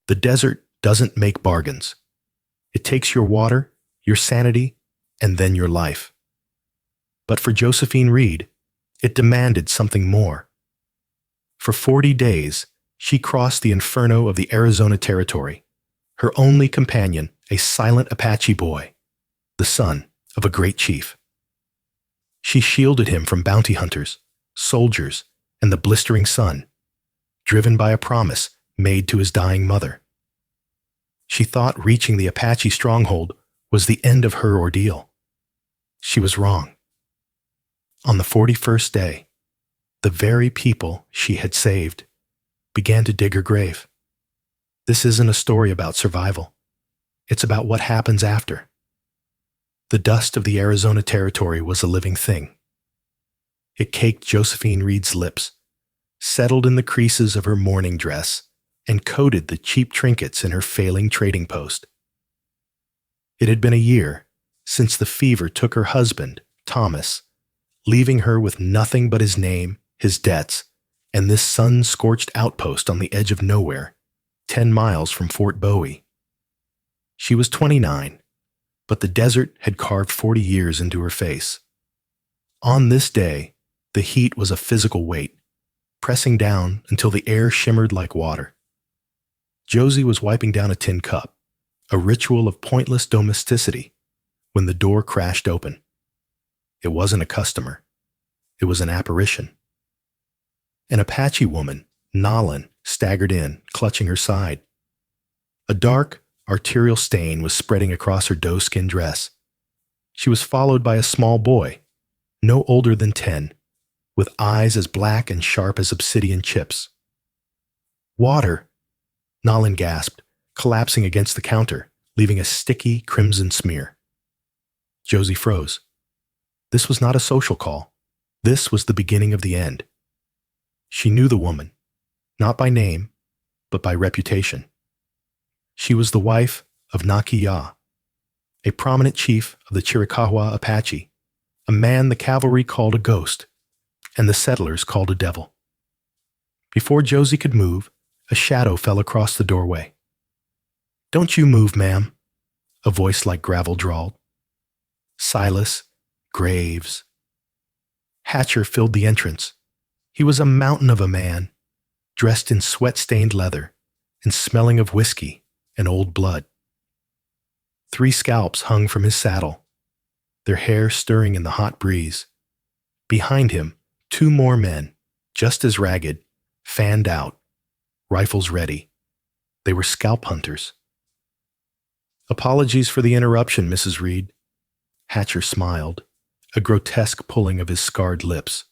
The desert doesn't make bargains. It takes your water, your sanity, and then your life. But for Josephine Reed, it demanded something more. For 40 days, she crossed the inferno of the Arizona Territory, her only companion a silent Apache boy, the son of a great chief. She shielded him from bounty hunters, soldiers, and the blistering sun, driven by a promise made to his dying mother. She thought reaching the Apache stronghold was the end of her ordeal. She was wrong. On the 41st day, the very people she had saved began to dig her grave. This isn't a story about survival. It's about what happens after. The dust of the Arizona Territory was a living thing. It caked Josephine Reed's lips, settled in the creases of her mourning dress, and coated the cheap trinkets in her failing trading post. It had been a year since the fever took her husband, Thomas, leaving her with nothing but his name, his debts, and this sun-scorched outpost on the edge of nowhere, 10 miles from Fort Bowie. She was 29, but the desert had carved 40 years into her face. On this day, the heat was a physical weight, pressing down until the air shimmered like water. Josie was wiping down a tin cup, a ritual of pointless domesticity, when the door crashed open. It wasn't a customer. It was an apparition. An Apache woman, Nalin, staggered in, clutching her side. A dark, arterial stain was spreading across her doe-skin dress. She was followed by a small boy, no older than 10, with eyes as black and sharp as obsidian chips. "Water," Nalin gasped, collapsing against the counter, leaving a sticky crimson smear. Josie froze. This was not a social call. This was the beginning of the end. She knew the woman, not by name, but by reputation. She was the wife of Nakiya, a prominent chief of the Chiricahua Apache, a man the cavalry called a ghost, and the settlers called a devil. Before Josie could move, a shadow fell across the doorway. "Don't you move, ma'am," a voice like gravel drawled. Silas Graves. Hatcher filled the entrance. He was a mountain of a man, dressed in sweat-stained leather and smelling of whiskey and old blood. 3 scalps hung from his saddle, their hair stirring in the hot breeze. Behind him, 2 more men, just as ragged, fanned out, rifles ready. They were scalp hunters. "Apologies for the interruption, Mrs. Reed." Hatcher smiled, a grotesque pulling of his scarred lips.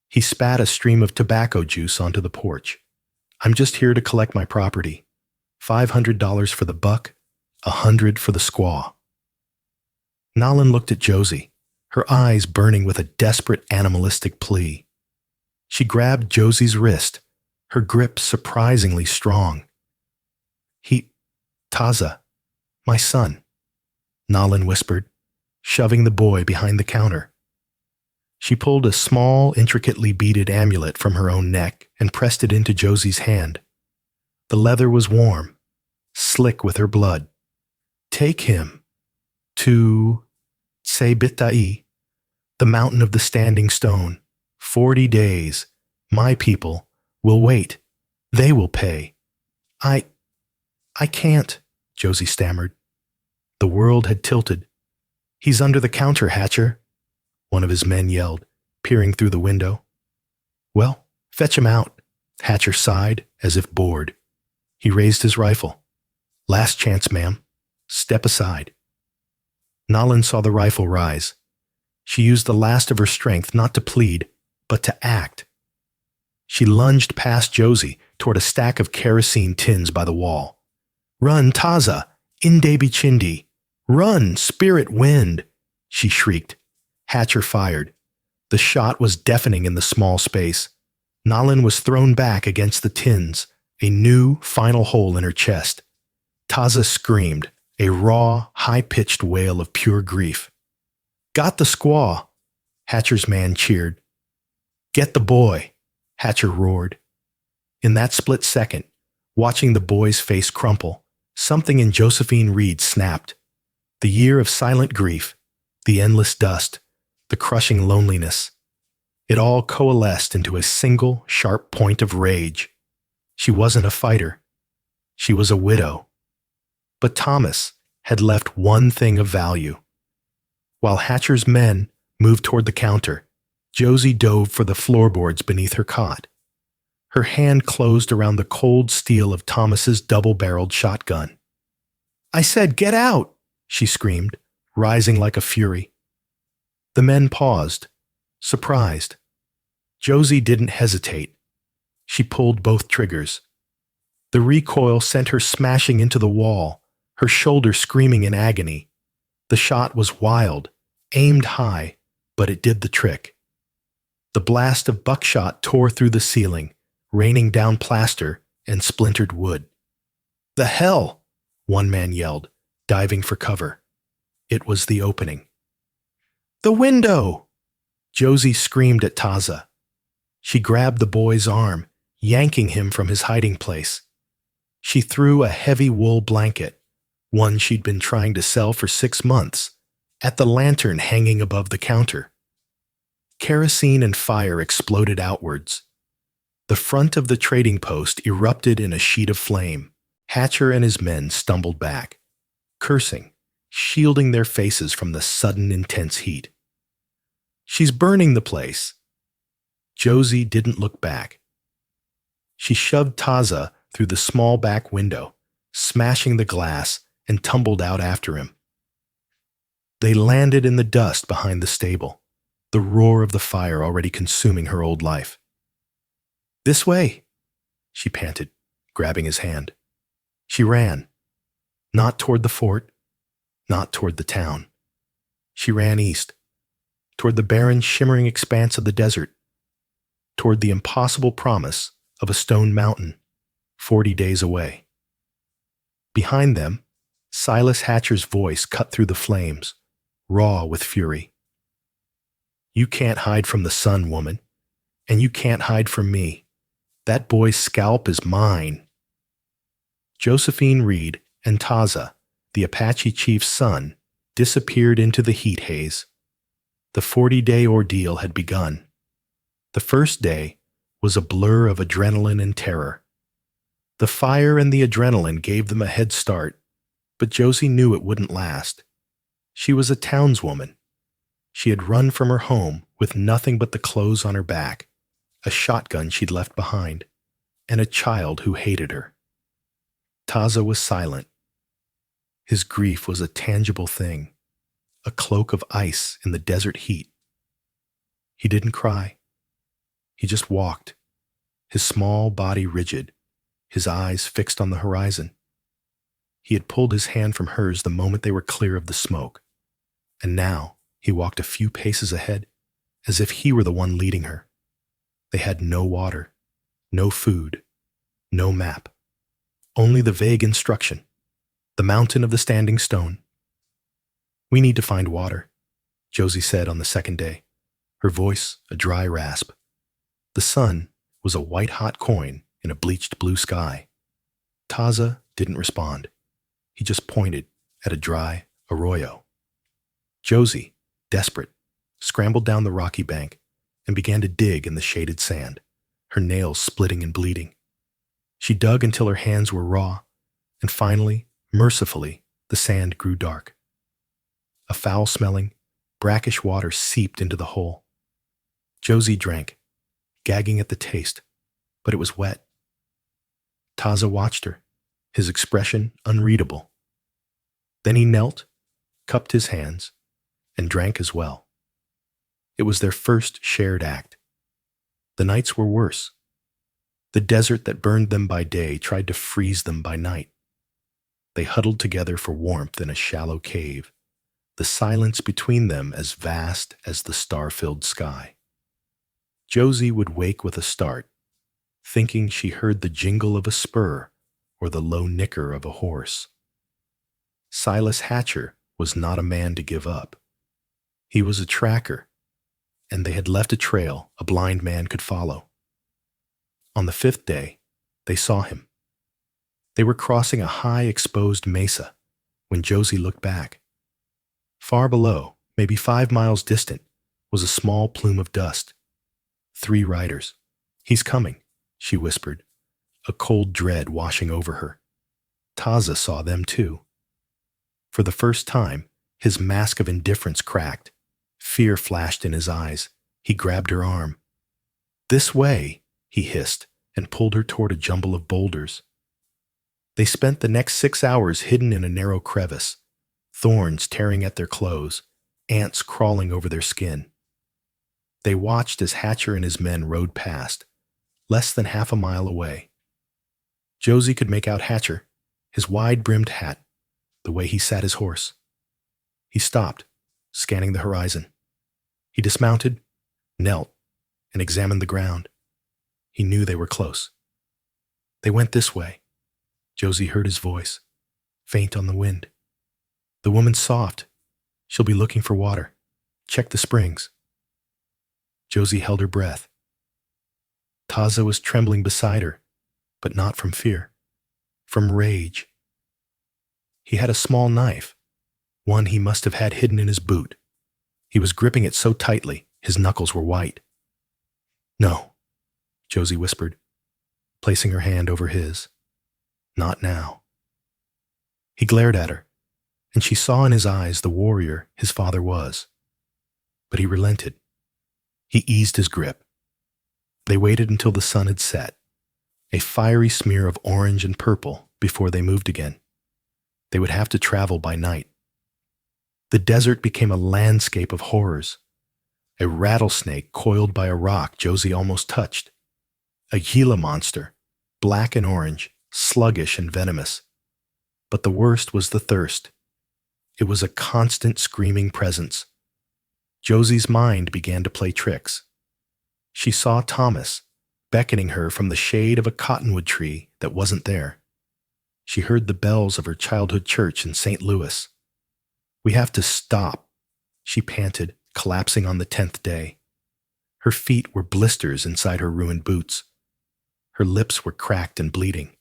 He spat a stream of tobacco juice onto the porch. "I'm just here to collect my property. $500 for the buck, $100 for the squaw." Nalin looked at Josie, her eyes burning with a desperate animalistic plea. She grabbed Josie's wrist, her grip surprisingly strong. Taza, my son," Nalin whispered, shoving the boy behind the counter. She pulled a small, intricately beaded amulet from her own neck and pressed it into Josie's hand. The leather was warm, slick with her blood. "Take him to Tsebitai, the mountain of the standing stone. 40 days. My people will wait. They will pay." I can't," Josie stammered. The world had tilted. "He's under the counter, Hatcher," one of his men yelled, peering through the window. "Well, fetch him out," Hatcher sighed, as if bored. He raised his rifle. "Last chance, ma'am. Step aside." Nalin saw the rifle rise. She used the last of her strength not to plead, but to act. She lunged past Josie toward a stack of kerosene tins by the wall. "Run, Taza! Indebi Chindi! Run, spirit wind!" she shrieked. Hatcher fired. The shot was deafening in the small space. Nalin was thrown back against the tins, a new, final hole in her chest. Taza screamed, a raw, high-pitched wail of pure grief. "Got the squaw!" Hatcher's man cheered. "Get the boy!" Hatcher roared. In that split second, Watching the boy's face crumple, something in Josephine Reed snapped. The year of silent grief, the endless dust, the crushing loneliness. It all coalesced into a single, sharp point of rage. She wasn't a fighter. She was a widow. But Thomas had left one thing of value. While Hatcher's men moved toward the counter, Josie dove for the floorboards beneath her cot. Her hand closed around the cold steel of Thomas's double-barreled shotgun. "I said, get out!" she screamed, rising like a fury. The men paused, surprised. Josie didn't hesitate. She pulled both triggers. The recoil sent her smashing into the wall, her shoulder screaming in agony. The shot was wild, aimed high, but it did the trick. The blast of buckshot tore through the ceiling, raining down plaster and splintered wood. "The hell!" one man yelled, diving for cover. It was the opening. "The window!" Josie screamed at Taza. She grabbed the boy's arm, yanking him from his hiding place. She threw a heavy wool blanket, one she'd been trying to sell for 6 months, at the lantern hanging above the counter. Kerosene and fire exploded outwards. The front of the trading post erupted in a sheet of flame. Hatcher and his men stumbled back, cursing, shielding their faces from the sudden intense heat. "She's burning the place." Josie didn't look back. She shoved Taza through the small back window, smashing the glass, and tumbled out after him. They landed in the dust behind the stable, the roar of the fire already consuming her old life. "This way," she panted, grabbing his hand. She ran, not toward the fort, not toward the town. She ran east, toward the barren, shimmering expanse of the desert, toward the impossible promise of a stone mountain 40 days away. Behind them, Silas Hatcher's voice cut through the flames, raw with fury. "You can't hide from the sun, woman, and you can't hide from me. That boy's scalp is mine." Josephine Reed and Taza, the Apache chief's son, disappeared into the heat haze. The 40-day ordeal had begun. The first day was a blur of adrenaline and terror. The fire and the adrenaline gave them a head start, but Josie knew it wouldn't last. She was a townswoman. She had run from her home with nothing but the clothes on her back, a shotgun she'd left behind, and a child who hated her. Taza was silent. His grief was a tangible thing, a cloak of ice in the desert heat. He didn't cry. He just walked, his small body rigid, his eyes fixed on the horizon. He had pulled his hand from hers the moment they were clear of the smoke, and now he walked a few paces ahead, as if he were the one leading her. They had no water, no food, no map, only the vague instruction, the mountain of the standing stone. "We need to find water," Josie said on the second day, her voice a dry rasp. The sun was a white-hot coin in a bleached blue sky. Taza didn't respond. He just pointed at a dry arroyo. Josie, desperate, scrambled down the rocky bank and began to dig in the shaded sand, her nails splitting and bleeding. She dug until her hands were raw, and finally, mercifully, the sand grew dark. A foul-smelling, brackish water seeped into the hole. Josie drank, gagging at the taste, but it was wet. Taza watched her, his expression unreadable. Then he knelt, cupped his hands, and drank as well. It was their first shared act. The nights were worse. The desert that burned them by day tried to freeze them by night. They huddled together for warmth in a shallow cave, the silence between them as vast as the star-filled sky. Josie would wake with a start, thinking she heard the jingle of a spur or the low nicker of a horse. Silas Hatcher was not a man to give up. He was a tracker, and they had left a trail a blind man could follow. On the 5th day, they saw him. They were crossing a high exposed mesa when Josie looked back. Far below, maybe 5 miles distant, was a small plume of dust. 3 riders. "He's coming," she whispered, a cold dread washing over her. Taza saw them too. For the first time, his mask of indifference cracked. Fear flashed in his eyes. He grabbed her arm. "This way," he hissed, and pulled her toward a jumble of boulders. They spent the next 6 hours hidden in a narrow crevice, thorns tearing at their clothes, ants crawling over their skin. They watched as Hatcher and his men rode past, less than half a mile away. Josie could make out Hatcher, his wide-brimmed hat, the way he sat his horse. He stopped, scanning the horizon. He dismounted, knelt, and examined the ground. He knew they were close. "They went this way." Josie heard his voice, faint on the wind. "The woman's soft. She'll be looking for water. Check the springs." Josie held her breath. Taza was trembling beside her, but not from fear, from rage. He had a small knife, one he must have had hidden in his boot. He was gripping it so tightly, his knuckles were white. "No," Josie whispered, placing her hand over his. "Not now." He glared at her, and she saw in his eyes the warrior his father was. But he relented. He eased his grip. They waited until the sun had set, a fiery smear of orange and purple, before they moved again. They would have to travel by night. The desert became a landscape of horrors. A rattlesnake coiled by a rock Josie almost touched. A Gila monster, black and orange, sluggish and venomous. But the worst was the thirst. It was a constant screaming presence. Josie's mind began to play tricks. She saw Thomas, beckoning her from the shade of a cottonwood tree that wasn't there. She heard the bells of her childhood church in St. Louis. "We have to stop," she panted, collapsing on the 10th day. Her feet were blisters inside her ruined boots. Her lips were cracked and bleeding.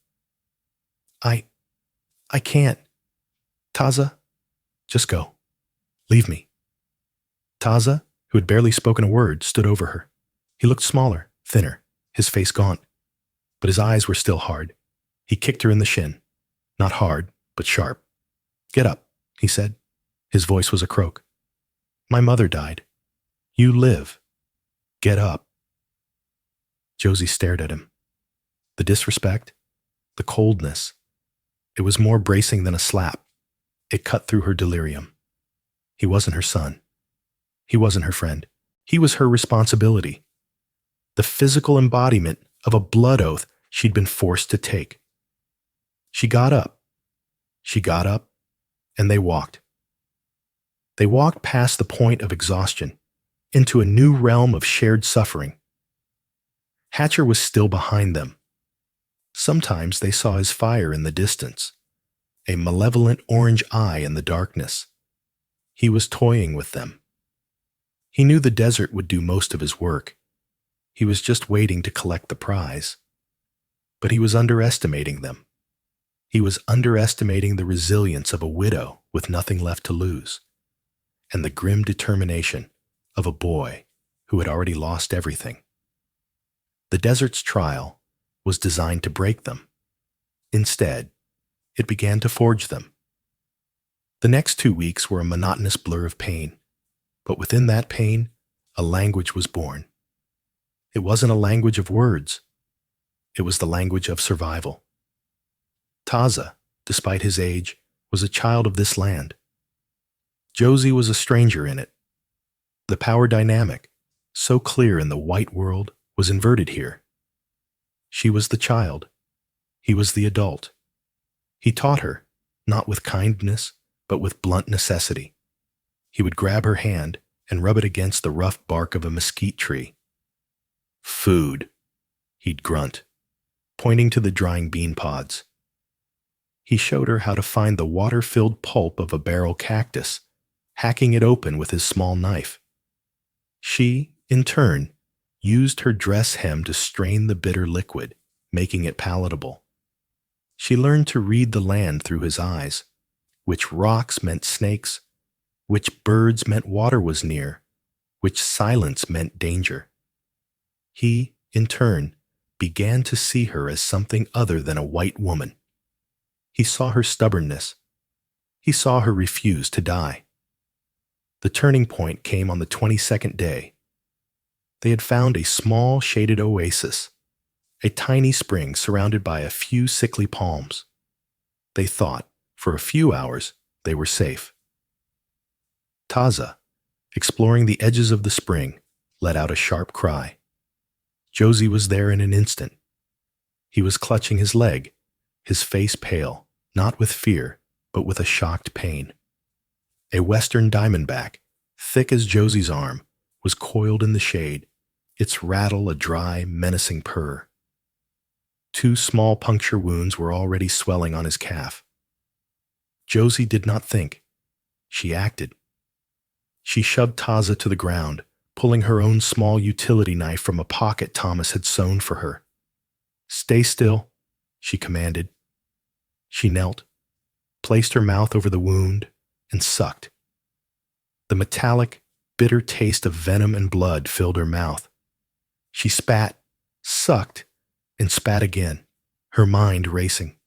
I can't. Taza, just go. Leave me." Taza, who had barely spoken a word, stood over her. He looked smaller, thinner, his face gaunt, but his eyes were still hard. He kicked her in the shin. Not hard, but sharp. "Get up," he said. His voice was a croak. "My mother died. You live. Get up." Josie stared at him. The disrespect, the coldness, it was more bracing than a slap. It cut through her delirium. He wasn't her son. He wasn't her friend. He was her responsibility. The physical embodiment of a blood oath she'd been forced to take. She got up. She got up, and they walked. They walked past the point of exhaustion, into a new realm of shared suffering. Hatcher was still behind them. Sometimes they saw his fire in the distance, a malevolent orange eye in the darkness. He was toying with them. He knew the desert would do most of his work. He was just waiting to collect the prize. But he was underestimating them. He was underestimating the resilience of a widow with nothing left to lose, and the grim determination of a boy who had already lost everything. The desert's trial was designed to break them. Instead, it began to forge them. The next 2 weeks were a monotonous blur of pain, but within that pain, a language was born. It wasn't a language of words. It was the language of survival. Taza, despite his age, was a child of this land. Josie was a stranger in it. The power dynamic, so clear in the white world, was inverted here. She was the child. He was the adult. He taught her, not with kindness, but with blunt necessity. He would grab her hand and rub it against the rough bark of a mesquite tree. "Food," he'd grunt, pointing to the drying bean pods. He showed her how to find the water-filled pulp of a barrel cactus, hacking it open with his small knife. She, in turn, used her dress hem to strain the bitter liquid, making it palatable. She learned to read the land through his eyes, which rocks meant snakes, which birds meant water was near, which silence meant danger. He, in turn, began to see her as something other than a white woman. He saw her stubbornness. He saw her refuse to die. The turning point came on the 22nd day. They had found a small shaded oasis, a tiny spring surrounded by a few sickly palms. They thought, for a few hours, they were safe. Taza, exploring the edges of the spring, let out a sharp cry. Josie was there in an instant. He was clutching his leg, his face pale, not with fear, but with a shocked pain. A western diamondback, thick as Josie's arm, was coiled in the shade, its rattle a dry, menacing purr. 2 small puncture wounds were already swelling on his calf. Josie did not think. She acted. She shoved Taza to the ground, pulling her own small utility knife from a pocket Thomas had sewn for her. "Stay still," she commanded. She knelt, placed her mouth over the wound, and sucked. The metallic, bitter taste of venom and blood filled her mouth. She spat, sucked, and spat again, her mind racing.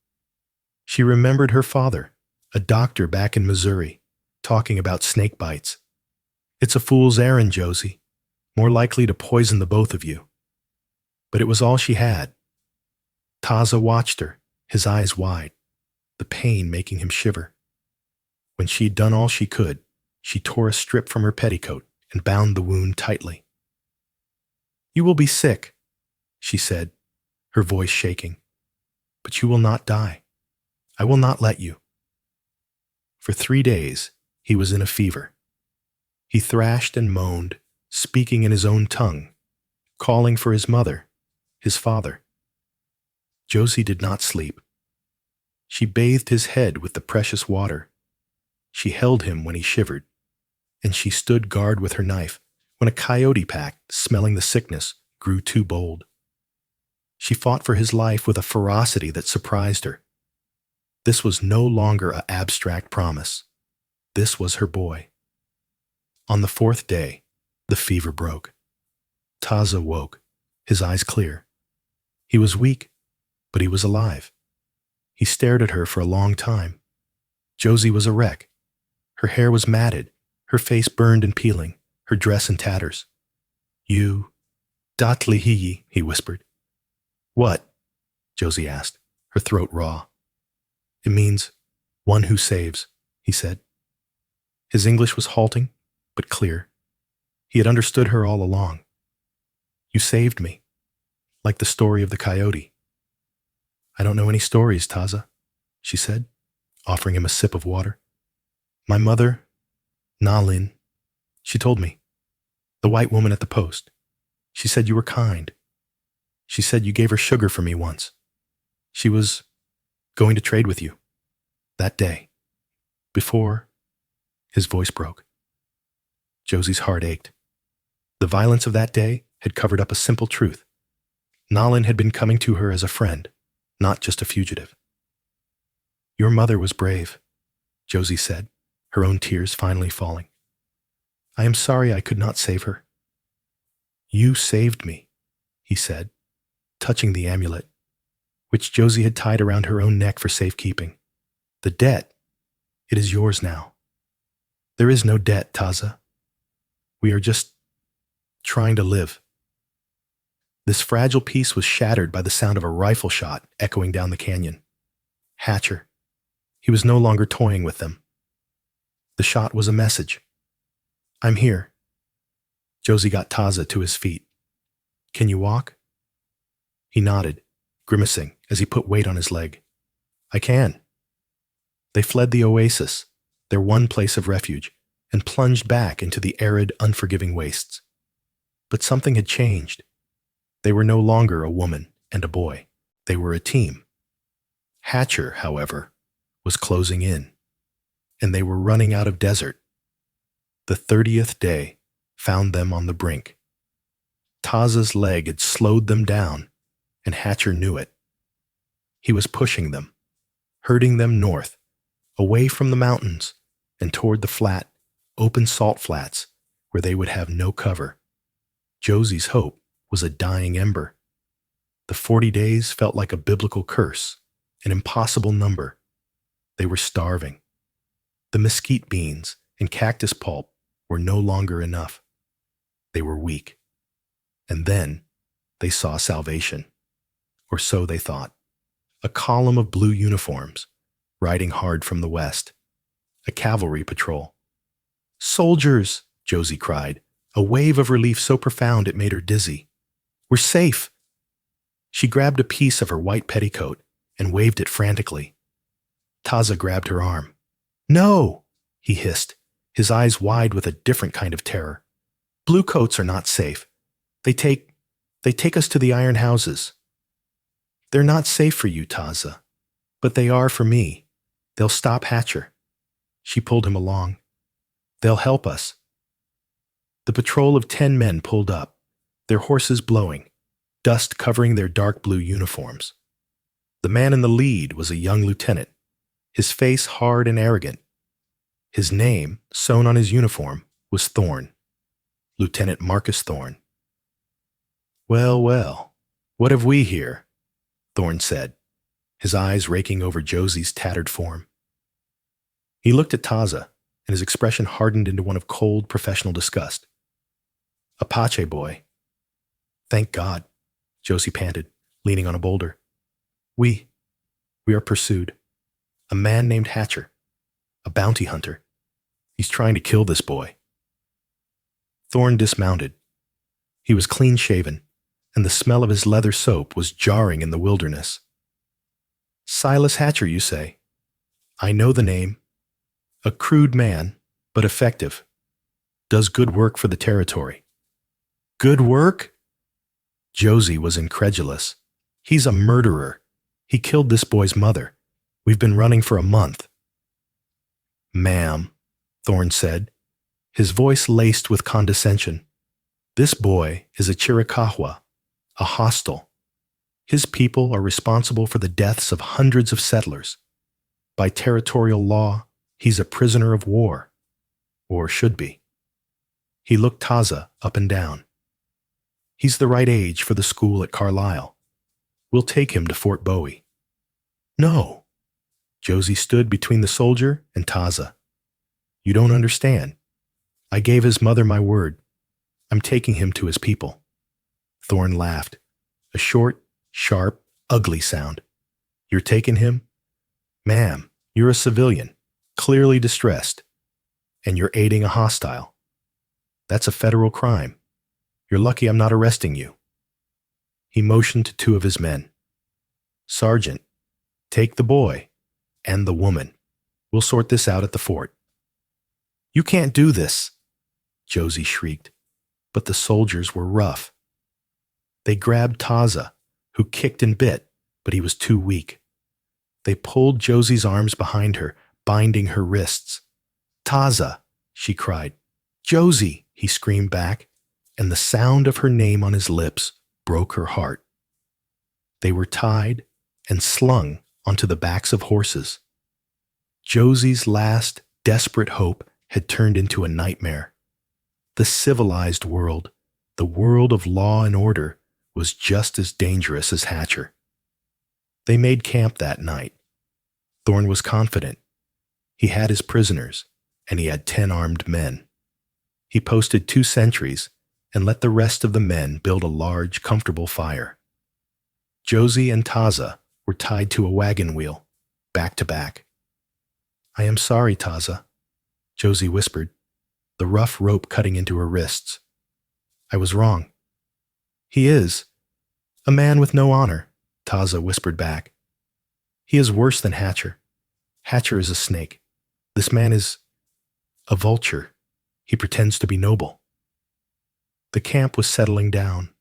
She remembered her father, a doctor back in Missouri, talking about snake bites. "It's a fool's errand, Josie, more likely to poison the both of you." But it was all she had. Taza watched her, his eyes wide, the pain making him shiver. When she'd done all she could, she tore a strip from her petticoat and bound the wound tightly. "You will be sick," she said, her voice shaking, "but you will not die. I will not let you." For 3 days, he was in a fever. He thrashed and moaned, speaking in his own tongue, calling for his mother, his father. Josie did not sleep. She bathed his head with the precious water. She held him when he shivered, and she stood guard with her knife when a coyote pack, smelling the sickness, grew too bold. She fought for his life with a ferocity that surprised her. This was no longer an abstract promise. This was her boy. On the 4th day, the fever broke. Taza woke, his eyes clear. He was weak, but he was alive. He stared at her for a long time. Josie was a wreck. Her hair was matted, her face burned and peeling, her dress in tatters. "You, Datlihiyi," he whispered. "What?" Josie asked, her throat raw. "It means, one who saves," he said. His English was halting, but clear. He had understood her all along. "You saved me, like the story of the coyote." "I don't know any stories, Taza," she said, offering him a sip of water. "My mother, Nalin, she told me. The white woman at the post. She said you were kind. She said you gave her sugar for me once. She was going to trade with you. That day. Before..." His voice broke. Josie's heart ached. The violence of that day had covered up a simple truth. Nalin had been coming to her as a friend, not just a fugitive. "Your mother was brave," Josie said, her own tears finally falling. "I am sorry I could not save her." "You saved me," he said, touching the amulet, which Josie had tied around her own neck for safekeeping. "The debt, it is yours now." "There is no debt, Taza. We are just trying to live." This fragile peace was shattered by the sound of a rifle shot echoing down the canyon. Hatcher. He was no longer toying with them. The shot was a message. "I'm here." Josie got Taza to his feet. "Can you walk?" He nodded, grimacing as he put weight on his leg. "I can." They fled the oasis, their one place of refuge, and plunged back into the arid, unforgiving wastes. But something had changed. They were no longer a woman and a boy. They were a team. Hatcher, however, was closing in, and they were running out of desert. The 30th day found them on the brink. Taza's leg had slowed them down, and Hatcher knew it. He was pushing them, herding them north, away from the mountains, and toward the flat, open salt flats where they would have no cover. Josie's hope was a dying ember. The 40 days felt like a biblical curse, an impossible number. They were starving. The mesquite beans and cactus pulp were no longer enough. They were weak. And then they saw salvation. Or so they thought. A column of blue uniforms, riding hard from the west. A cavalry patrol. "Soldiers!" Josie cried, a wave of relief so profound it made her dizzy. "We're safe!" She grabbed a piece of her white petticoat and waved it frantically. Taza grabbed her arm. "No!" he hissed, his eyes wide with a different kind of terror. "Bluecoats are not safe. They take us to the iron houses." "They're not safe for you, Taza, but they are for me. They'll stop Hatcher." She pulled him along. "They'll help us." The patrol of 10 men pulled up, their horses blowing, dust covering their dark blue uniforms. The man in the lead was a young lieutenant, his face hard and arrogant. His name, sewn on his uniform, was Thorne, Lieutenant Marcus Thorne. "Well, well, what have we here?" Thorne said, his eyes raking over Josie's tattered form. He looked at Taza, and his expression hardened into one of cold, professional disgust. "Apache boy." "Thank God," Josie panted, leaning on a boulder. We are pursued. A man named Hatcher, a bounty hunter. He's trying to kill this boy." Thorne dismounted. He was clean-shaven, and the smell of his leather soap was jarring in the wilderness. "Silas Hatcher, you say? I know the name. A crude man, but effective. Does good work for the territory." "Good work?" Josie was incredulous. "He's a murderer. He killed this boy's mother. We've been running for a month." "Ma'am," Thorne said, his voice laced with condescension, "this boy is a Chiricahua, a hostile. His people are responsible for the deaths of hundreds of settlers. By territorial law, he's a prisoner of war, or should be." He looked Taza up and down. "He's the right age for the school at Carlisle. We'll take him to Fort Bowie." "No." Josie stood between the soldier and Taza. "You don't understand. I gave his mother my word. I'm taking him to his people." Thorne laughed, a short, sharp, ugly sound. "You're taking him? Ma'am, you're a civilian, clearly distressed, and you're aiding a hostile. That's a federal crime. You're lucky I'm not arresting you." He motioned to 2 of his men. "Sergeant, take the boy and the woman. We'll sort this out at the fort." "You can't do this," Josie shrieked, but the soldiers were rough. They grabbed Taza, who kicked and bit, but he was too weak. They pulled Josie's arms behind her, binding her wrists. "Taza," she cried. "Josie," he screamed back, and the sound of her name on his lips broke her heart. They were tied and slung onto the backs of horses. Josie's last desperate hope had turned into a nightmare. The civilized world, the world of law and order, was just as dangerous as Hatcher. They made camp that night. Thorne was confident. He had his prisoners, and he had 10 armed men. He posted 2 sentries and let the rest of the men build a large, comfortable fire. Josie and Taza were tied to a wagon wheel, back to back. "I am sorry, Taza," Josie whispered, the rough rope cutting into her wrists. "I was wrong." "He is a man with no honor," Taza whispered back. "He is worse than Hatcher. Hatcher is a snake. This man is a vulture. He pretends to be noble." The camp was settling down.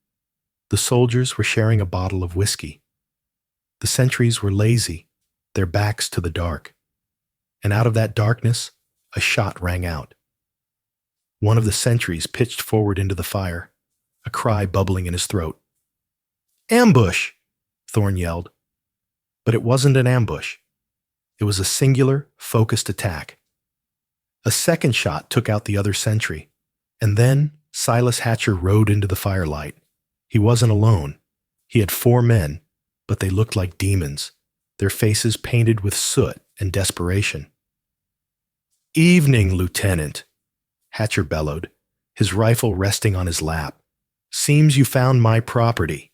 The soldiers were sharing a bottle of whiskey. The sentries were lazy, their backs to the dark. And out of that darkness, a shot rang out. One of the sentries pitched forward into the fire, a cry bubbling in his throat. "Ambush!" Thorne yelled. But it wasn't an ambush. It was a singular, focused attack. A second shot took out the other sentry, and then Silas Hatcher rode into the firelight. He wasn't alone. He had 4 men, but they looked like demons, their faces painted with soot and desperation. "Evening, Lieutenant," Hatcher bellowed, his rifle resting on his lap. "Seems you found my property."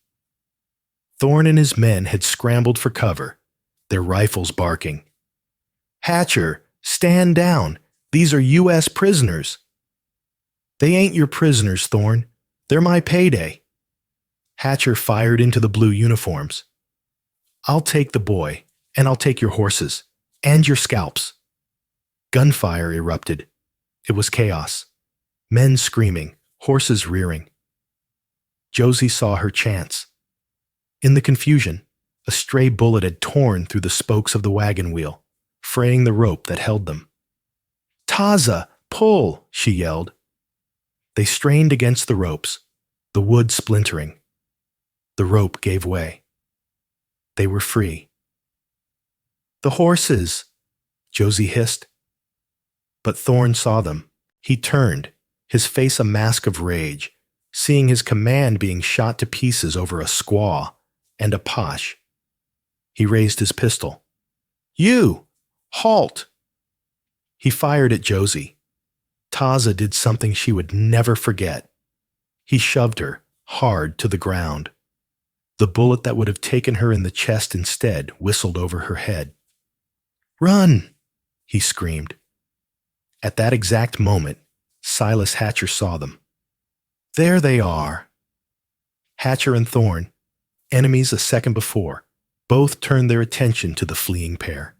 Thorne and his men had scrambled for cover, their rifles barking. "Hatcher, stand down. These are U.S. prisoners." "They ain't your prisoners, Thorne. They're my payday." Hatcher fired into the blue uniforms. "I'll take the boy, and I'll take your horses, and your scalps." Gunfire erupted. It was chaos. Men screaming, horses rearing. Josie saw her chance. In the confusion, a stray bullet had torn through the spokes of the wagon wheel, fraying the rope that held them. "Taza, pull!" she yelled. They strained against the ropes, the wood splintering. The rope gave way. They were free. "The horses!" Josie hissed. But Thorne saw them. He turned, his face a mask of rage, seeing his command being shot to pieces over a squaw and Apache. He raised his pistol. "You! Halt!" He fired at Josie. Taza did something she would never forget. He shoved her, hard, to the ground. The bullet that would have taken her in the chest instead whistled over her head. "Run!" he screamed. At that exact moment, Silas Hatcher saw them. There they are. Hatcher and Thorne, enemies a second before, both turned their attention to the fleeing pair.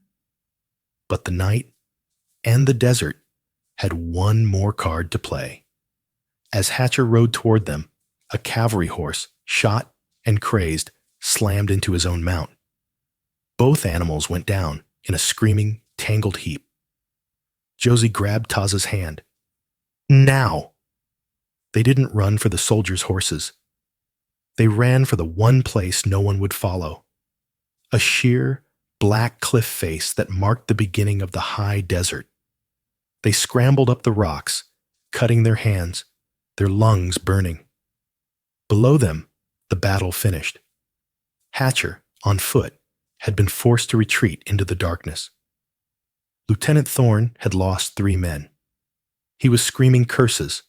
But the night and the desert had one more card to play. As Hatcher rode toward them, a cavalry horse, shot and crazed, slammed into his own mount. Both animals went down in a screaming, tangled heap. Josie grabbed Taza's hand. "Now!" They didn't run for the soldiers' horses. They ran for the one place no one would follow. A sheer, black cliff face that marked the beginning of the high desert. They scrambled up the rocks, cutting their hands, their lungs burning. Below them, the battle finished. Hatcher, on foot, had been forced to retreat into the darkness. Lieutenant Thorne had lost 3 men. He was screaming curses,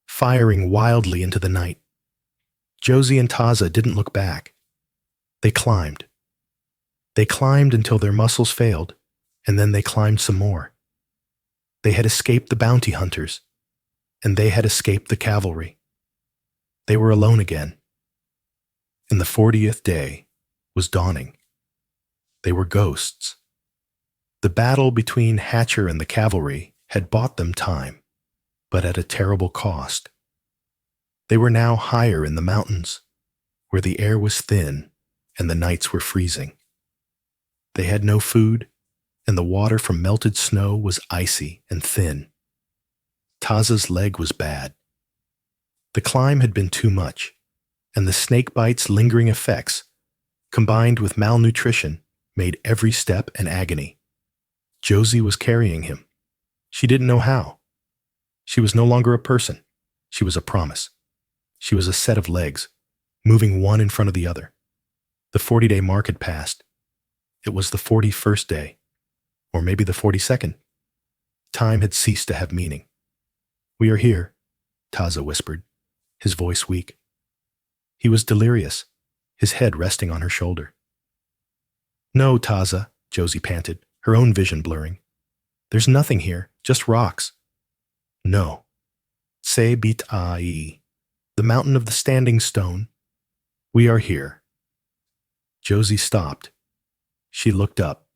firing wildly into the night. Josie and Taza didn't look back. They climbed. They climbed until their muscles failed, and then they climbed some more. They had escaped the bounty hunters, and they had escaped the cavalry. They were alone again. And the 40th day was dawning. They were ghosts. The battle between Hatcher and the cavalry had bought them time, but at a terrible cost. They were now higher in the mountains, where the air was thin and the nights were freezing. They had no food, and the water from melted snow was icy and thin. Taza's leg was bad. The climb had been too much, and the snake bite's lingering effects, combined with malnutrition, made every step an agony. Josie was carrying him. She didn't know how. She was no longer a person. She was a promise. She was a set of legs, moving one in front of the other. The 40-day mark had passed. It was the 41st day, or maybe the 42nd. Time had ceased to have meaning. "We are here," Taza whispered, his voice weak. He was delirious, his head resting on her shoulder. "No, Taza," Josie panted, her own vision blurring. "There's nothing here, just rocks." "No. Se bit ai, the mountain of the standing stone. We are here." Josie stopped. She looked up.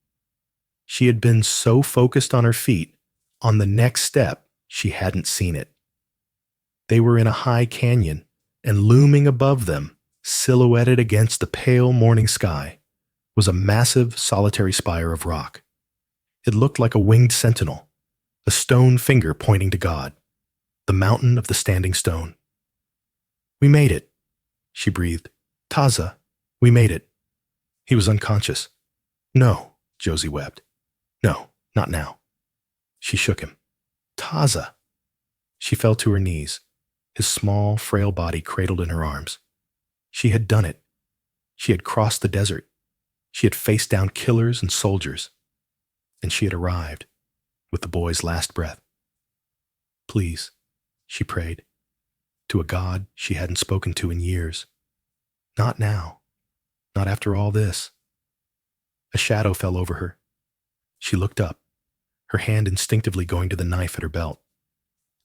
She had been so focused on her feet, on the next step, she hadn't seen it. They were in a high canyon, and looming above them, silhouetted against the pale morning sky, was a massive, solitary spire of rock. It looked like a winged sentinel, a stone finger pointing to God, the mountain of the standing stone. "We made it," she breathed. "Taza, we made it." He was unconscious. "No," Josie wept. No, not now. She shook him. Taza. She fell to her knees, his small, frail body cradled in her arms. She had done it. She had crossed the desert. She had faced down killers and soldiers. And she had arrived with the boy's last breath. Please, she prayed, to a God she hadn't spoken to in years. Not now. Not after all this. A shadow fell over her. She looked up, her hand instinctively going to the knife at her belt.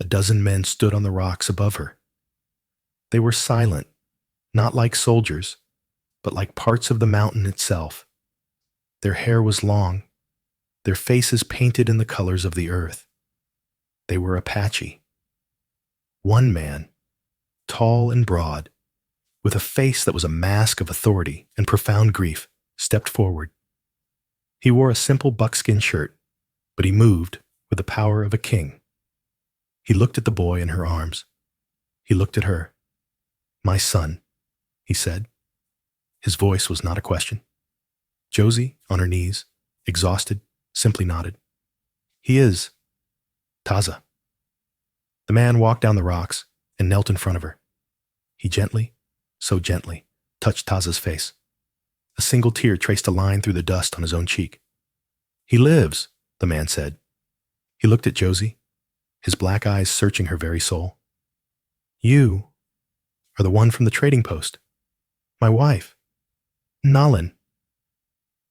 A dozen men stood on the rocks above her. They were silent, not like soldiers, but like parts of the mountain itself. Their hair was long, their faces painted in the colors of the earth. They were Apache. One man, tall and broad, with a face that was a mask of authority and profound grief, stepped forward. He wore a simple buckskin shirt, but he moved with the power of a king. He looked at the boy in her arms. He looked at her. My son, he said. His voice was not a question. Josie, on her knees, exhausted, simply nodded. He is. Taza. The man walked down the rocks and knelt in front of her. He gently, so gently, touched Taza's face. A single tear traced a line through the dust on his own cheek. He lives, the man said. He looked at Josie, his black eyes searching her very soul. You are the one from the trading post. My wife. Nalin.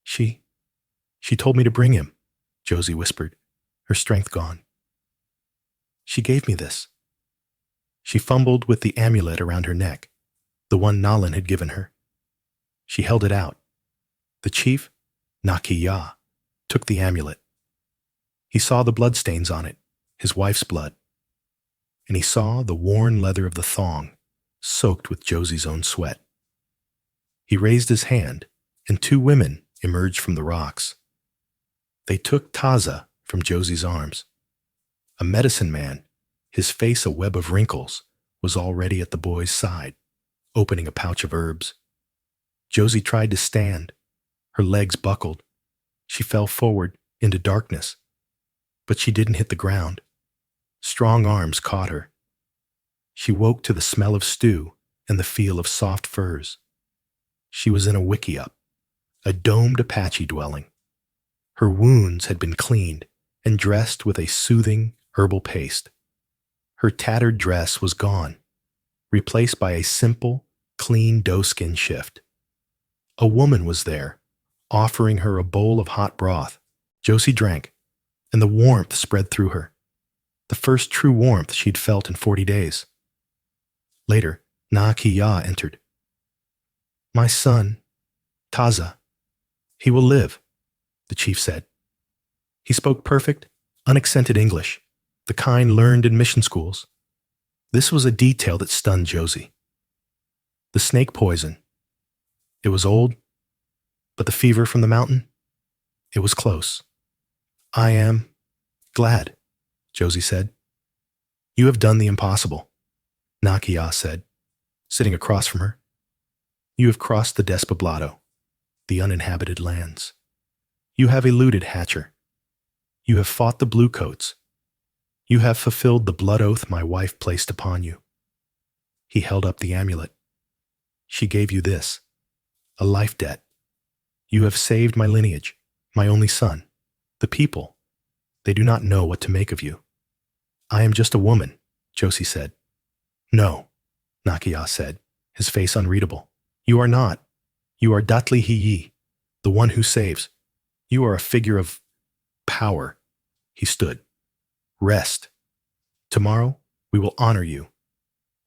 She told me to bring him, Josie whispered, her strength gone. She gave me this. She fumbled with the amulet around her neck, the one Nalin had given her. She held it out. The chief, Nakiya, took the amulet. He saw the bloodstains on it, his wife's blood, and he saw the worn leather of the thong, soaked with Josie's own sweat. He raised his hand, and two women emerged from the rocks. They took Taza from Josie's arms. A medicine man, his face a web of wrinkles, was already at the boy's side, opening a pouch of herbs. Josie tried to stand. Her legs buckled. She fell forward into darkness, but she didn't hit the ground. Strong arms caught her. She woke to the smell of stew and the feel of soft furs. She was in a wickiup, a domed Apache dwelling. Her wounds had been cleaned and dressed with a soothing herbal paste. Her tattered dress was gone, replaced by a simple, clean doeskin shift. A woman was there, offering her a bowl of hot broth. Josie drank, and the warmth spread through her. The first true warmth she'd felt in 40 days. Later, Nakiya entered. My son, Taza, he will live, the chief said. He spoke perfect, unaccented English, the kind learned in mission schools. This was a detail that stunned Josie. The snake poison. It was old, but the fever from the mountain, it was close. I am glad, Josie said. You have done the impossible, Nakiya said, sitting across from her. You have crossed the Despoblado, the uninhabited lands. You have eluded Hatcher. You have fought the Bluecoats. You have fulfilled the blood oath my wife placed upon you. He held up the amulet. She gave you this, a life debt. You have saved my lineage, my only son, the people. They do not know what to make of you. I am just a woman, Josie said. No, Nakiya said, his face unreadable. You are not. You are Datli Hiyi, the one who saves. You are a figure of power. He stood. Rest. Tomorrow, we will honor you.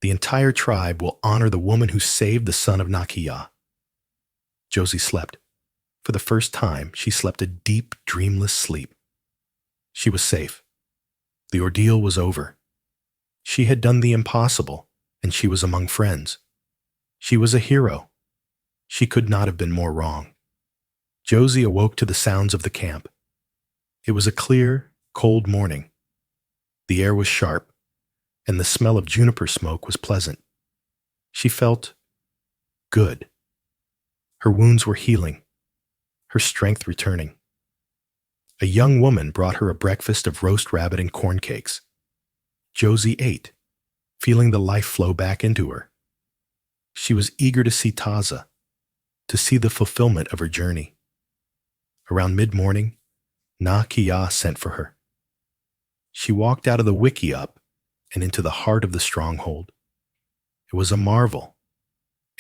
The entire tribe will honor the woman who saved the son of Nakiya. Josie slept. For the first time, she slept a deep, dreamless sleep. She was safe. The ordeal was over. She had done the impossible, and she was among friends. She was a hero. She could not have been more wrong. Josie awoke to the sounds of the camp. It was a clear, cold morning. The air was sharp, and the smell of juniper smoke was pleasant. She felt good. Her wounds were healing, her strength returning. A young woman brought her a breakfast of roast rabbit and corn cakes. Josie ate, feeling the life flow back into her. She was eager to see Taza, to see the fulfillment of her journey. Around mid-morning, Na Kia sent for her. She walked out of the wiki up and into the heart of the stronghold. It was a marvel,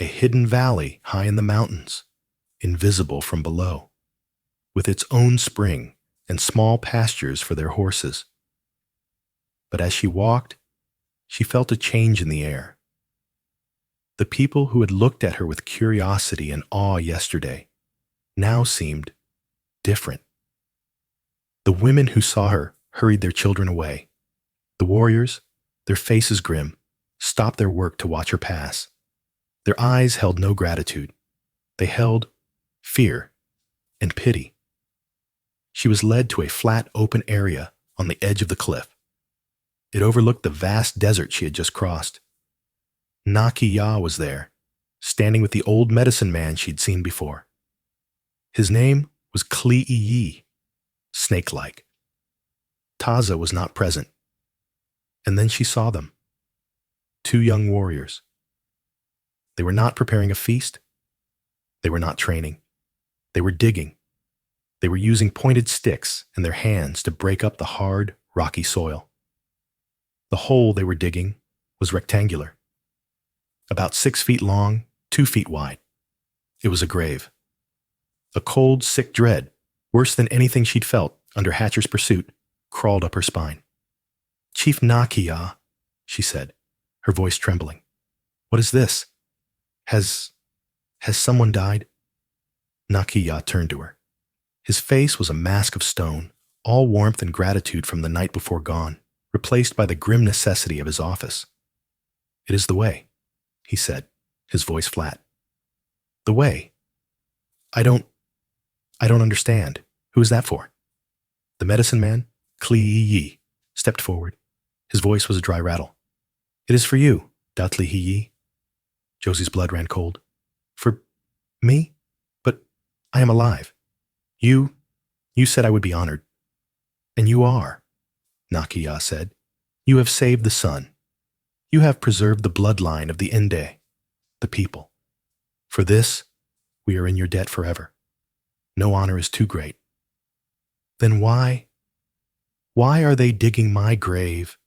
a hidden valley high in the mountains, invisible from below, with its own spring and small pastures for their horses. But as she walked, she felt a change in the air. The people who had looked at her with curiosity and awe yesterday now seemed different. The women who saw her hurried their children away. The warriors, their faces grim, stopped their work to watch her pass. Their eyes held no gratitude. They held fear and pity. She was led to a flat, open area on the edge of the cliff. It overlooked the vast desert she had just crossed. Na Kia was there, standing with the old medicine man she'd seen before. His name was Kli-Yi, snake-like. Taza was not present. And then she saw them. 2 young warriors. They were not preparing a feast. They were not training. They were digging. They were using pointed sticks in their hands to break up the hard, rocky soil. The hole they were digging was rectangular, about 6 feet long, 2 feet wide. It was a grave. A cold, sick dread, worse than anything she'd felt under Hatcher's pursuit, crawled up her spine. "Chief Na Kia," she said, her voice trembling. "What is this? Has someone died?" Na Kia turned to her. His face was a mask of stone, all warmth and gratitude from the night before gone, replaced by the grim necessity of his office. "It is the way," he said, his voice flat. "The way? I don't understand. Who is that for?" The medicine man, Kli-Yi, stepped forward. His voice was a dry rattle. "It is for you, Kli-Yi." Josie's blood ran cold. "For me? But I am alive. You said I would be honored." "And you are," Na Kia said. "You have saved the sun. You have preserved the bloodline of the Inde, the people. For this, we are in your debt forever. No honor is too great." "Then why are they digging my grave?"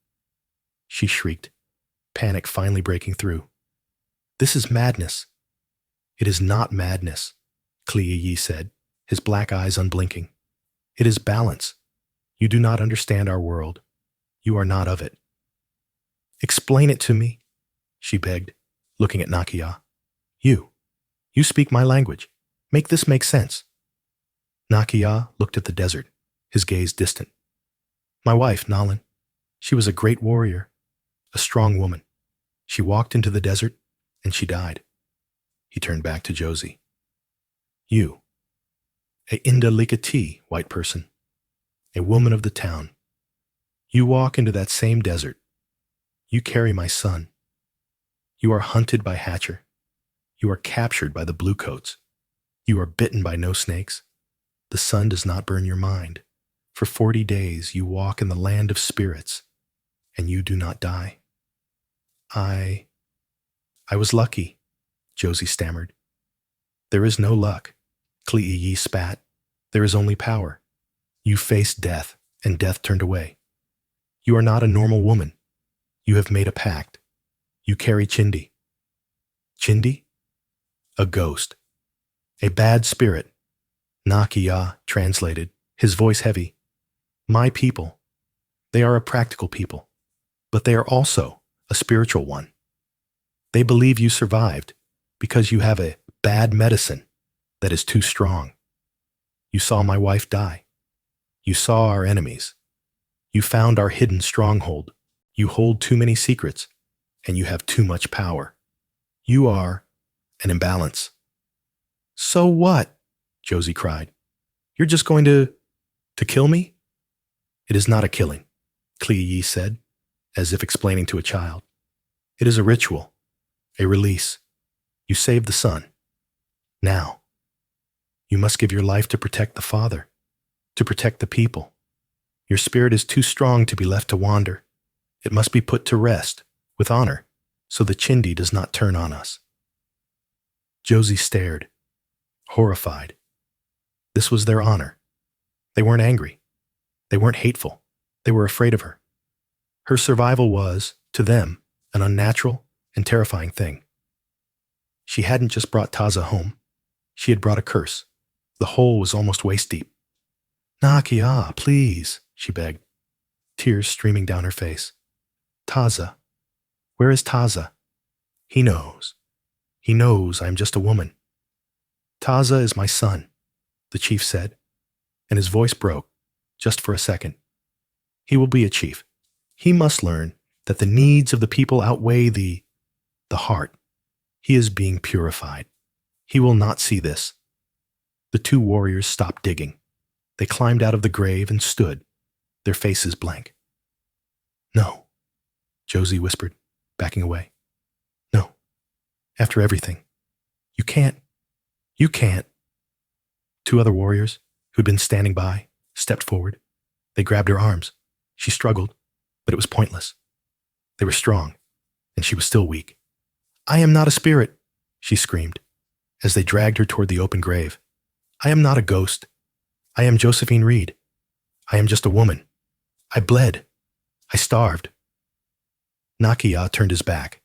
she shrieked, panic finally breaking through. "This is madness." "It is not madness," Kli-Yi said, his black eyes unblinking. "It is balance. You do not understand our world. You are not of it." "Explain it to me," she begged, looking at Na Kia. You speak my language. Make this make sense." Na Kia looked at the desert, his gaze distant. "My wife, Nalan. She was a great warrior, a strong woman. She walked into the desert, and she died." He turned back to Josie. "You, a Indalikati white person, a woman of the town. You walk into that same desert. You carry my son. You are hunted by Hatcher. You are captured by the bluecoats. You are bitten by no snakes. The sun does not burn your mind. For 40 days you walk in the land of spirits, and you do not die." I was lucky," Josie stammered. "There is no luck," Kli-Yi spat. "There is only power. You faced death, and death turned away. You are not a normal woman. You have made a pact. You carry Chindi." "Chindi?" "A ghost. A bad spirit," Na Kia translated, his voice heavy. "My people. They are a practical people, but they are also a spiritual one. They believe you survived because you have a bad medicine that is too strong. You saw my wife die. You saw our enemies. You found our hidden stronghold. You hold too many secrets, and you have too much power. You are an imbalance." "So what?" Josie cried. "You're just going to kill me?" "It is not a killing," Kli-Yi said, as if explaining to a child. "It is a ritual, a release. You saved the sun. Now, you must give your life to protect the father, to protect the people. Your spirit is too strong to be left to wander. It must be put to rest, with honor, so the Chindi does not turn on us." Josie stared, horrified. This was their honor. They weren't angry. They weren't hateful. They were afraid of her. Her survival was, to them, an unnatural and terrifying thing. She hadn't just brought Taza home. She had brought a curse. The hole was almost waist-deep. "Nakia, please," she begged, tears streaming down her face. "Taza. Where is Taza? He knows. He knows I am just a woman." "Taza is my son," the chief said, and his voice broke, just for a second. "He will be a chief. He must learn that the needs of the people outweigh the heart. He is being purified. He will not see this." The two warriors stopped digging. They climbed out of the grave and stood, their faces blank. "No," Josie whispered, backing away. "No. After everything. You can't. You can't." Two other warriors, who'd been standing by, stepped forward. They grabbed her arms. She struggled, but it was pointless. They were strong, and she was still weak. "I am not a spirit," she screamed, as they dragged her toward the open grave. "I am not a ghost. I am Josephine Reed. I am just a woman. I bled. I starved." Nakia turned his back.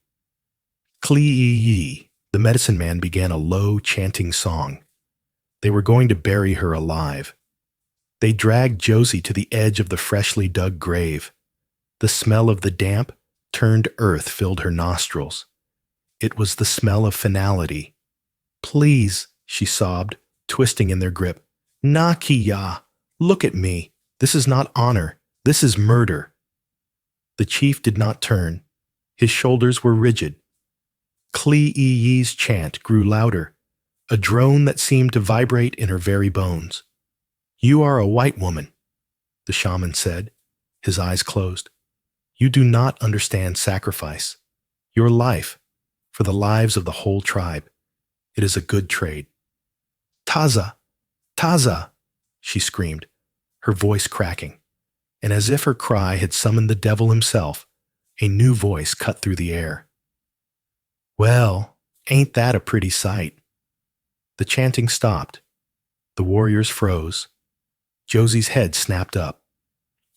Klee-yi, the medicine man, began a low, chanting song. They were going to bury her alive. They dragged Josie to the edge of the freshly dug grave. The smell of the damp, turned earth filled her nostrils. It was the smell of finality. "Please," she sobbed, twisting in their grip. "Nakia, look at me. This is not honor. This is murder." The chief did not turn. His shoulders were rigid. Klee-yi's chant grew louder, a drone that seemed to vibrate in her very bones. "You are a white woman," the shaman said, his eyes closed. "You do not understand sacrifice. Your life, for the lives of the whole tribe. It is a good trade." "Taza! Taza!" she screamed, her voice cracking, and as if her cry had summoned the devil himself, a new voice cut through the air. "Well, ain't that a pretty sight?" The chanting stopped. The warriors froze. Josie's head snapped up.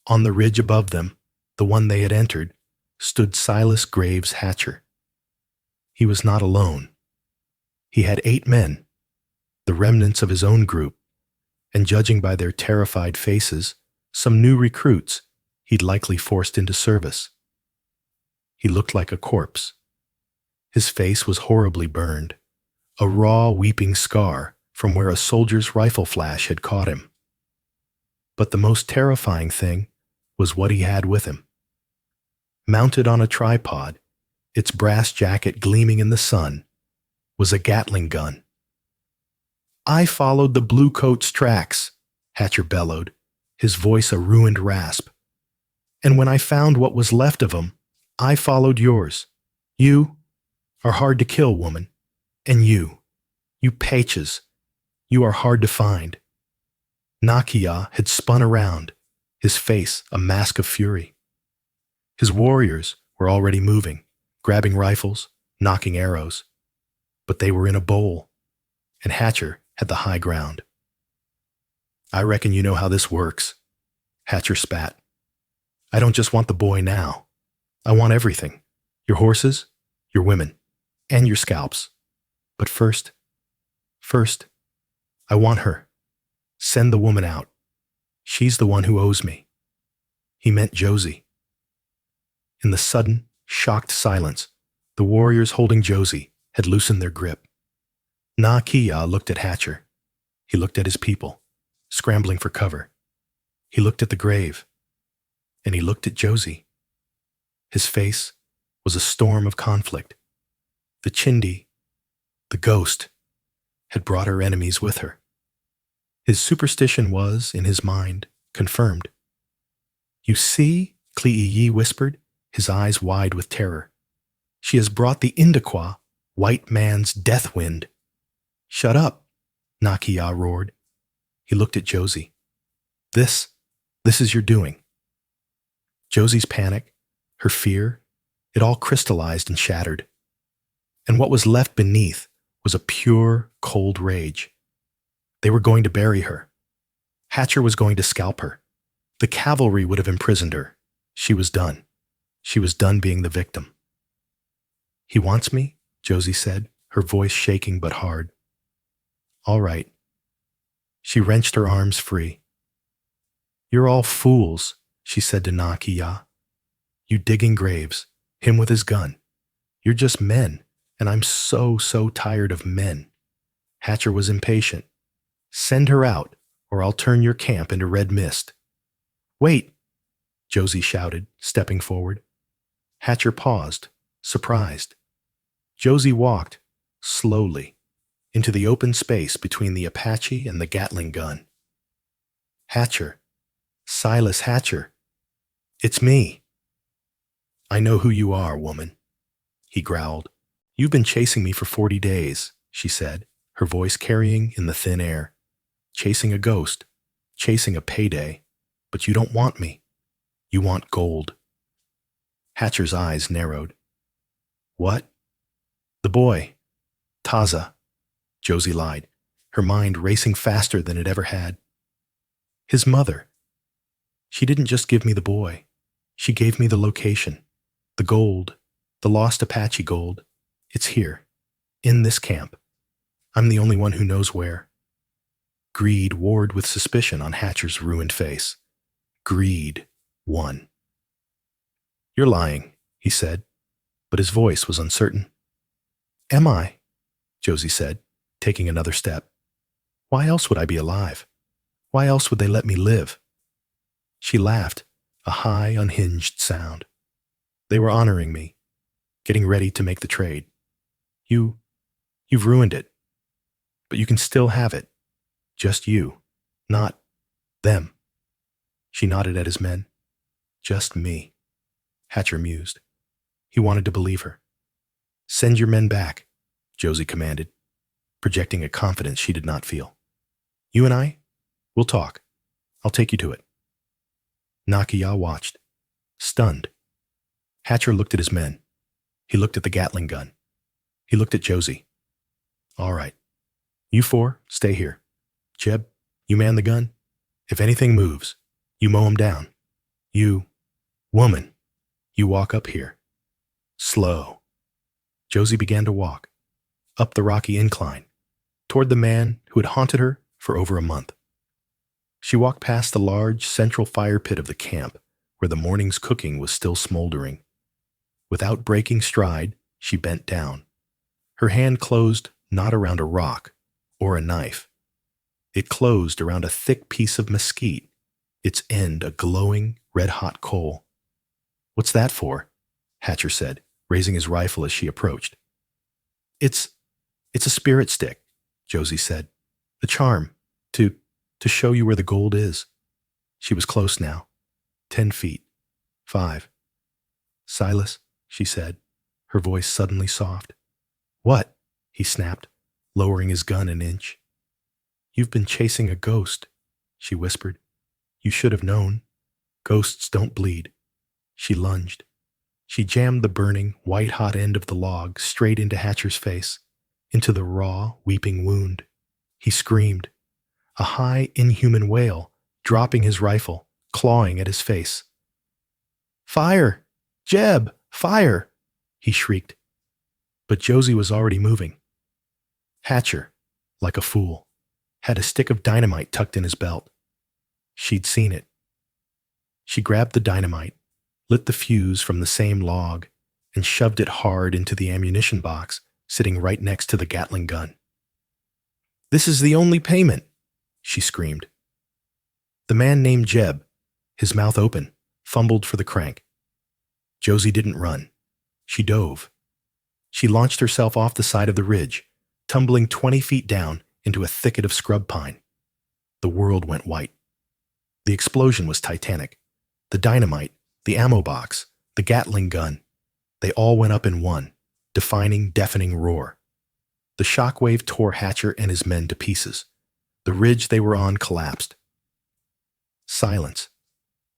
On the ridge above them, the one they had entered, stood Silas Graves Hatcher. He was not alone. He had 8 men, the remnants of his own group, and judging by their terrified faces, some new recruits he'd likely forced into service. He looked like a corpse. His face was horribly burned, a raw, weeping scar from where a soldier's rifle flash had caught him. But the most terrifying thing was what he had with him. Mounted on a tripod, its brass jacket gleaming in the sun, was a Gatling gun. "I followed the blue coat's tracks," Hatcher bellowed, his voice a ruined rasp. "And when I found what was left of 'em, I followed yours. You are hard to kill, woman. And you Paches, you are hard to find." Nakia had spun around, his face a mask of fury. His warriors were already moving, grabbing rifles, knocking arrows. But they were in a bowl, and Hatcher had the high ground. "I reckon you know how this works," Hatcher spat. "I don't just want the boy now. I want everything. Your horses, your women, and your scalps. But first, I want her. Send the woman out. She's the one who owes me." He meant Josie. In the sudden, shocked silence, the warriors holding Josie had loosened their grip. Nakia looked at Hatcher. He looked at his people, scrambling for cover. He looked at the grave. And he looked at Josie. His face was a storm of conflict. The Chindi, the ghost, had brought her enemies with her. His superstition was, in his mind, confirmed. "You see," Klee-yi whispered, his eyes wide with terror. "She has brought the Indaqua, white man's death wind." "Shut up," Nakia roared. He looked at Josie. This, this is your doing. Josie's panic, her fear, it all crystallized and shattered. And what was left beneath was a pure, cold rage. They were going to bury her. Hatcher was going to scalp her. The cavalry would have imprisoned her. She was done. She was done being the victim. He wants me, Josie said, her voice shaking but hard. All right. She wrenched her arms free. You're all fools, she said to Nakia. You digging graves, him with his gun. You're just men, and I'm so tired of men. Hatcher was impatient. Send her out, or I'll turn your camp into red mist. Wait, Josie shouted, stepping forward. Hatcher paused, surprised. Josie walked, slowly, into the open space between the Apache and the Gatling gun. Hatcher, Silas Hatcher, it's me. I know who you are, woman, he growled. You've been chasing me for 40 days, she said, her voice carrying in the thin air. Chasing a ghost, chasing a payday, but you don't want me. You want gold. Hatcher's eyes narrowed. What? The boy. Taza. Josie lied, her mind racing faster than it ever had. His mother. She didn't just give me the boy. She gave me the location, the gold, the lost Apache gold. It's here, in this camp. I'm the only one who knows where. Greed warred with suspicion on Hatcher's ruined face. Greed won. You're lying, he said, but his voice was uncertain. Am I? Josie said, taking another step. Why else would I be alive? Why else would they let me live? She laughed, a high, unhinged sound. They were honoring me, getting ready to make the trade. You've ruined it. But you can still have it. Just you, not them. She nodded at his men. Just me. Hatcher mused. He wanted to believe her. Send your men back, Josie commanded, projecting a confidence she did not feel. You and I, we'll talk. I'll take you to it. Nakia watched, stunned. Hatcher looked at his men. He looked at the Gatling gun. He looked at Josie. All right. You four, stay here. Jeb, you man the gun. If anything moves, you mow him down. You, woman, you walk up here. Slow. Josie began to walk, up the rocky incline, toward the man who had haunted her for over a month. She walked past the large central fire pit of the camp, where the morning's cooking was still smoldering. Without breaking stride, she bent down. Her hand closed not around a rock or a knife. It closed around a thick piece of mesquite, its end a glowing, red-hot coal. What's that for? Hatcher said, raising his rifle as she approached. It's a spirit stick, Josie said. A charm, to show you where the gold is. She was close now. 10 feet. 5. Silas, she said, her voice suddenly soft. What? He snapped, lowering his gun an inch. You've been chasing a ghost, she whispered. You should have known. Ghosts don't bleed. She lunged. She jammed the burning, white-hot end of the log straight into Hatcher's face, into the raw, weeping wound. He screamed, a high, inhuman wail, dropping his rifle, clawing at his face. Fire! Jeb! Fire! He shrieked. But Josie was already moving. Hatcher, like a fool, had a stick of dynamite tucked in his belt. She'd seen it. She grabbed the dynamite, lit the fuse from the same log, and shoved it hard into the ammunition box sitting right next to the Gatling gun. This is the only payment, she screamed. The man named Jeb, his mouth open, fumbled for the crank. Josie didn't run. She dove. She launched herself off the side of the ridge, tumbling 20 feet down into a thicket of scrub pine. The world went white. The explosion was titanic. The dynamite, the ammo box, the Gatling gun, they all went up in one, defining, deafening roar. The shockwave tore Hatcher and his men to pieces. The ridge they were on collapsed. Silence.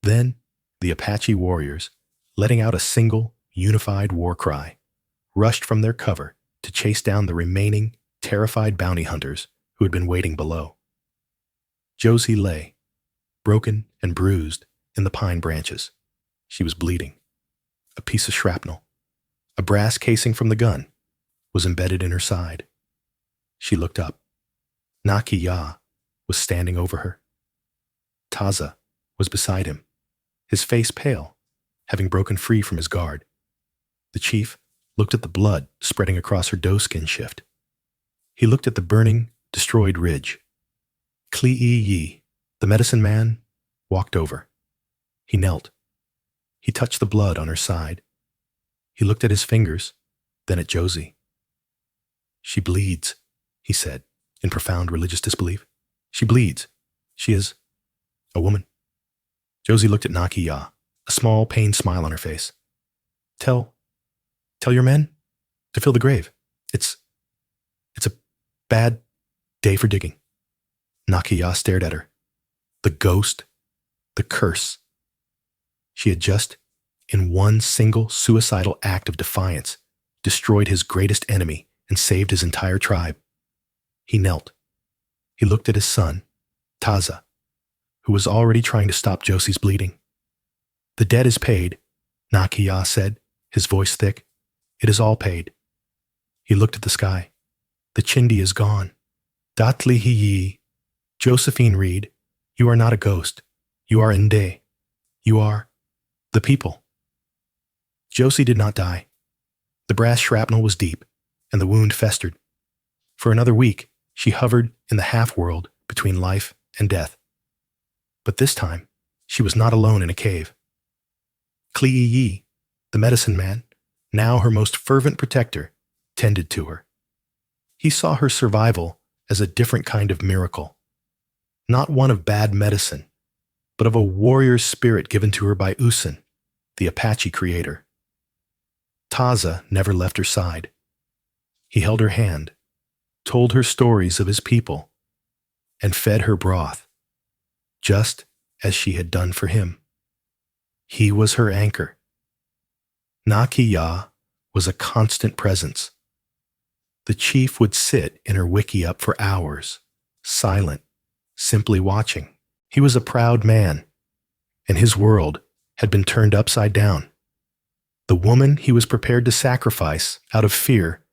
Then, the Apache warriors, letting out a single, unified war cry, rushed from their cover to chase down the remaining, terrified bounty hunters who had been waiting below. Josie lay, broken and bruised, in the pine branches. She was bleeding. A piece of shrapnel, a brass casing from the gun, was embedded in her side. She looked up. Nakiya was standing over her. Taza was beside him, his face pale, having broken free from his guard. The chief looked at the blood spreading across her doeskin shift. He looked at the burning, destroyed ridge. Klee-yi, the medicine man, walked over. He knelt. He touched the blood on her side. He looked at his fingers, then at Josie. "She bleeds," he said, in profound religious disbelief. "She bleeds. She is a woman." Josie looked at Nakiya, a small, pained smile on her face. Tell your men to fill the grave. It's a bad day for digging." Nakiya stared at her. The ghost, the curse. She had just, in one single suicidal act of defiance, destroyed his greatest enemy and saved his entire tribe. He knelt. He looked at his son, Taza, who was already trying to stop Josie's bleeding. "The debt is paid," Nakiya said, his voice thick. "It is all paid." He looked at the sky. "The chindi is gone. Datli-hi-yi. Josephine Reed, you are not a ghost. You are Nde. You are the people." Josie did not die. The brass shrapnel was deep, and the wound festered. For another week, she hovered in the half-world between life and death. But this time, she was not alone in a cave. Klee-yi, the medicine man, now her most fervent protector, tended to her. He saw her survival as a different kind of miracle. Not one of bad medicine, but of a warrior's spirit given to her by Usin, the Apache creator. Taza never left her side. He held her hand, told her stories of his people, and fed her broth, just as she had done for him. He was her anchor. Nakiya was a constant presence. The chief would sit in her wickiup for hours, silent, simply watching. He was a proud man, and his world had been turned upside down. The woman he was prepared to sacrifice out of fear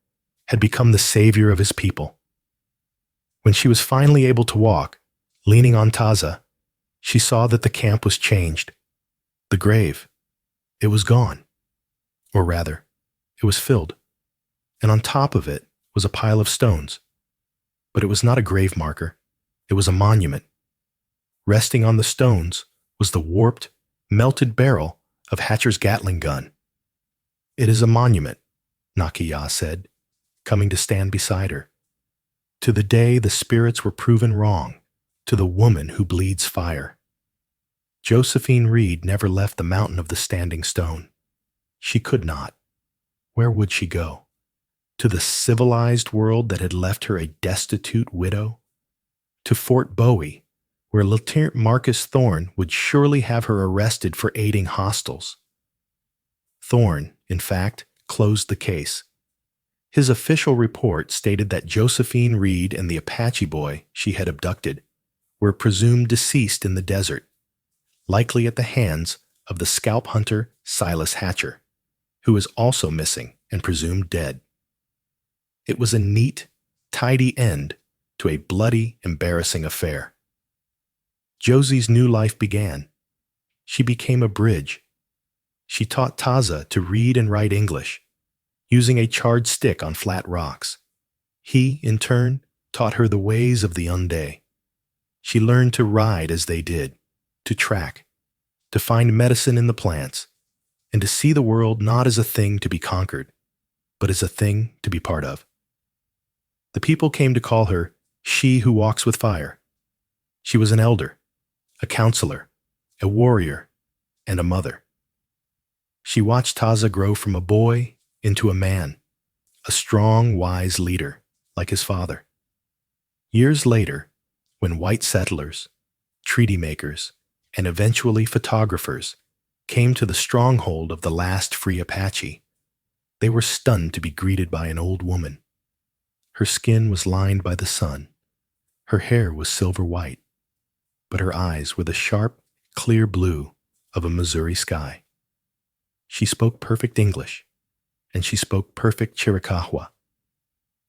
had become the savior of his people. When she was finally able to walk, leaning on Taza, she saw that the camp was changed. The grave, it was gone. Or rather, it was filled, and on top of it was a pile of stones. But it was not a grave marker. It was a monument. Resting on the stones was the warped, melted barrel of Hatcher's Gatling gun. "It is a monument," Nakiya said, coming to stand beside her, "to the day the spirits were proven wrong, to the woman who bleeds fire." Josephine Reed never left the mountain of the standing stone. She could not. Where would she go? To the civilized world that had left her a destitute widow? To Fort Bowie, where Lieutenant Marcus Thorne would surely have her arrested for aiding hostiles? Thorne, in fact, closed the case. His official report stated that Josephine Reed and the Apache boy she had abducted were presumed deceased in the desert, likely at the hands of the scalp hunter Silas Hatcher, who was also missing and presumed dead. It was a neat, tidy end to a bloody, embarrassing affair. Josie's new life began. She became a bridge. She taught Taza to read and write English, using a charred stick on flat rocks. He, in turn, taught her the ways of the Unde. She learned to ride as they did, to track, to find medicine in the plants, and to see the world not as a thing to be conquered, but as a thing to be part of. The people came to call her "She Who Walks with Fire." She was an elder, a counselor, a warrior, and a mother. She watched Taza grow from a boy into a man, a strong, wise leader, like his father. Years later, when white settlers, treaty makers, and eventually photographers, came to the stronghold of the last free Apache. They were stunned to be greeted by an old woman. Her skin was lined by the sun. Her hair was silver white, but her eyes were the sharp, clear blue of a Missouri sky. She spoke perfect English, and she spoke perfect Chiricahua.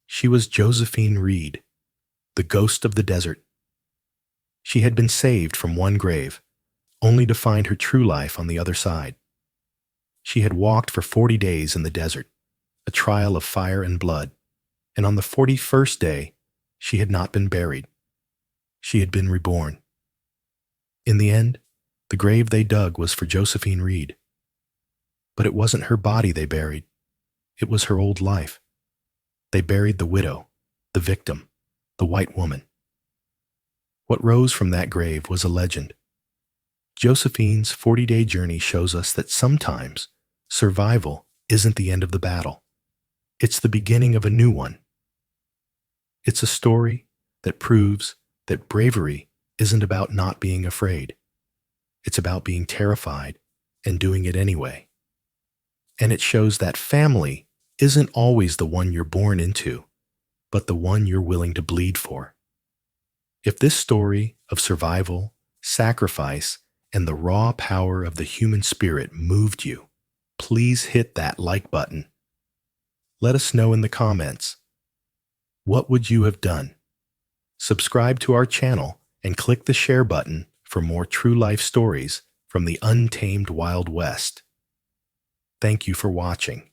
She was Josephine Reed, the ghost of the desert. She had been saved from one grave, only to find her true life on the other side. She had walked for 40 days in the desert, a trial of fire and blood, and on the 41st day, she had not been buried. She had been reborn. In the end, the grave they dug was for Josephine Reed. But it wasn't her body they buried. It was her old life. They buried the widow, the victim, the white woman. What rose from that grave was a legend. Josephine's 40-day journey shows us that sometimes survival isn't the end of the battle. It's the beginning of a new one. It's a story that proves that bravery isn't about not being afraid. It's about being terrified and doing it anyway. And it shows that family isn't always the one you're born into, but the one you're willing to bleed for. If this story of survival, sacrifice, and the raw power of the human spirit moved you, please hit that like button. Let us know in the comments. What would you have done? Subscribe to our channel and click the share button for more true life stories from the untamed Wild West. Thank you for watching.